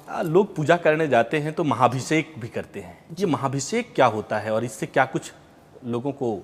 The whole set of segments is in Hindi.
लोग पूजा करने जाते हैं तो महाभिषेक भी करते हैं। ये महाभिषेक क्या होता है और इससे क्या कुछ लोगों को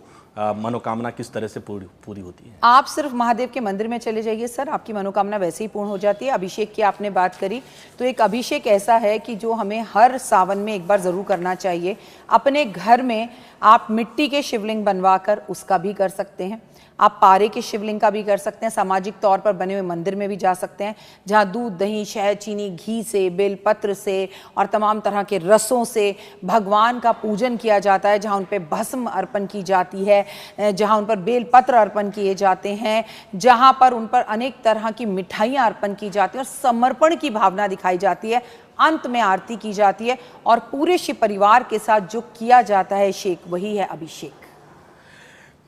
मनोकामना किस तरह से पूरी होती है? आप सिर्फ महादेव के मंदिर में चले जाइए सर, आपकी मनोकामना वैसे ही पूर्ण हो जाती है। अभिषेक की आपने बात करी, तो एक अभिषेक ऐसा है कि जो हमें हर सावन में एक बार ज़रूर करना चाहिए। अपने घर में आप मिट्टी के शिवलिंग बनवाकर उसका भी कर सकते हैं, आप पारे के शिवलिंग का भी कर सकते हैं, सामाजिक तौर पर बने हुए मंदिर में भी जा सकते हैं जहाँ दूध, दही, शहद, चीनी, घी से, बेलपत्र से और तमाम तरह के रसों से भगवान का पूजन किया जाता है, जहाँ उन पर भस्म अर्पण की जाती है, जहाँ उन पर बेलपत्र अर्पण किए जाते हैं, जहाँ पर उन पर अनेक तरह की मिठाइयाँ अर्पण की जाती हैं और समर्पण की भावना दिखाई जाती है। अंत में आरती की जाती है और पूरे शिव परिवार के साथ जो किया जाता है शेख, वही है अभिषेक।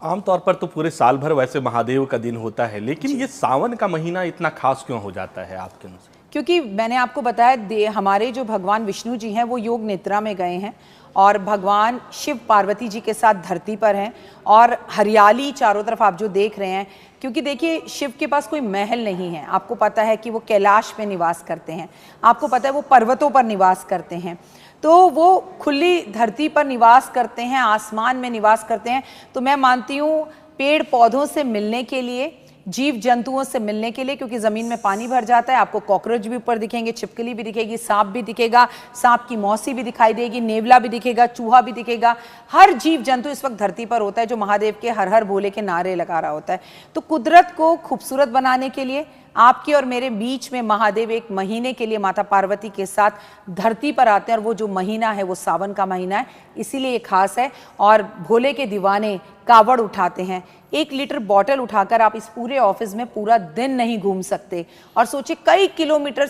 आमतौर पर तो पूरे साल भर वैसे महादेव का दिन होता है, लेकिन ये सावन का महीना इतना खास क्यों हो जाता है आपके अनुसार? क्योंकि मैंने आपको बताया, हमारे जो भगवान विष्णु जी हैं वो योग निद्रा में गए हैं और भगवान शिव पार्वती जी के साथ धरती पर हैं और हरियाली चारों तरफ आप जो देख रहे हैं, क्योंकि देखिए शिव के पास कोई महल नहीं है। आपको पता है कि वो कैलाश में निवास करते हैं, आपको पता है वो पर्वतों पर निवास करते हैं, तो वो खुली धरती पर निवास करते हैं, आसमान में निवास करते हैं। तो मैं मानती हूँ पेड़ पौधों से मिलने के लिए, जीव जंतुओं से मिलने के लिए, क्योंकि ज़मीन में पानी भर जाता है, आपको कॉकरोच भी ऊपर दिखेंगे, छिपकली भी दिखेगी, सांप भी दिखेगा, सांप की मौसी भी दिखाई देगी, नेवला भी दिखेगा, चूहा भी दिखेगा। हर जीव जंतु इस वक्त धरती पर होता है जो महादेव के हर हर भोले के नारे लगा रहा होता है। तो कुदरत को खूबसूरत बनाने के लिए आपके और मेरे बीच में महादेव एक महीने के लिए माता पार्वती के साथ धरती पर आते हैं और वो जो महीना है वो सावन का महीना है, इसीलिए ये खास है। और भोले के दीवाने कावड़ उठाते हैं, 1 लीटर बॉटल उठाकर आप इस पूरे ऑफिस में पूरा दिन नहीं घूम सकते। और सोचिए कई किलोमीटर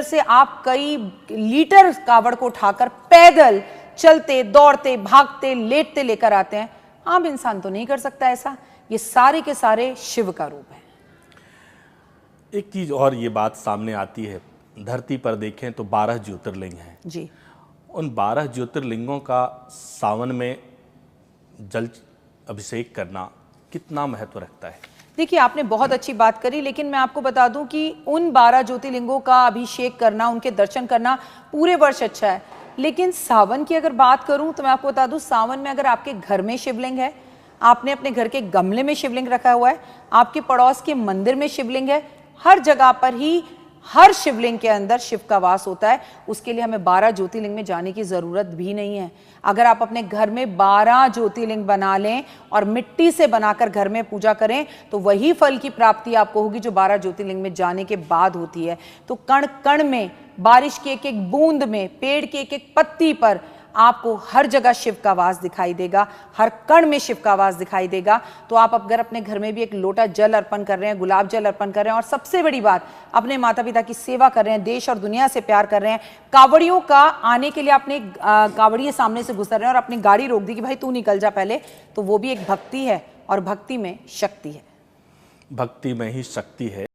से आप कई लीटर कावड़ को उठाकर पैदल चलते, दौड़ते, भागते, लेटते लेकर आते हैं। आम इंसान तो नहीं कर सकता ऐसा। ये सारे के सारे शिव का रूप है। एक चीज और ये बात सामने आती है, धरती पर देखें तो 12 ज्योतिर्लिंग हैं जी। उन 12 ज्योतिर्लिंगों का सावन में जल अभिषेक करना कितना महत्व रखता है? देखिए आपने बहुत अच्छी बात करी, लेकिन मैं आपको बता दूं कि उन 12 ज्योतिर्लिंगों का अभिषेक करना, उनके दर्शन करना पूरे वर्ष अच्छा है, लेकिन सावन की अगर बात करूं तो मैं आपको बता दूं, सावन में अगर आपके घर में शिवलिंग है, आपने अपने घर के गमले में शिवलिंग रखा हुआ है, आपके पड़ोस के मंदिर में शिवलिंग है, हर जगह पर ही हर शिवलिंग के अंदर शिव का वास होता है। उसके लिए हमें 12 ज्योतिर्लिंग में जाने की जरूरत भी नहीं है। अगर आप अपने घर में 12 ज्योतिर्लिंग बना लें और मिट्टी से बनाकर घर में पूजा करें तो वही फल की प्राप्ति आपको होगी जो 12 ज्योतिर्लिंग में जाने के बाद होती है। तो कण कण में, बारिश की एक एक बूंद में, पेड़ की एक एक पत्ती पर आपको हर जगह शिव का वास दिखाई देगा, हर कण में शिव का वास दिखाई देगा। तो आप अगर अपने घर में भी एक लोटा जल अर्पण कर रहे हैं, गुलाब जल अर्पण कर रहे हैं और सबसे बड़ी बात अपने माता पिता की सेवा कर रहे हैं, देश और दुनिया से प्यार कर रहे हैं, कावड़ियों का आने के लिए आपने कावड़िए सामने से गुजर रहे हैं और अपनी गाड़ी रोक दी कि भाई तू निकल जा पहले, तो वो भी एक भक्ति है और भक्ति में शक्ति है। भक्ति में ही शक्ति है।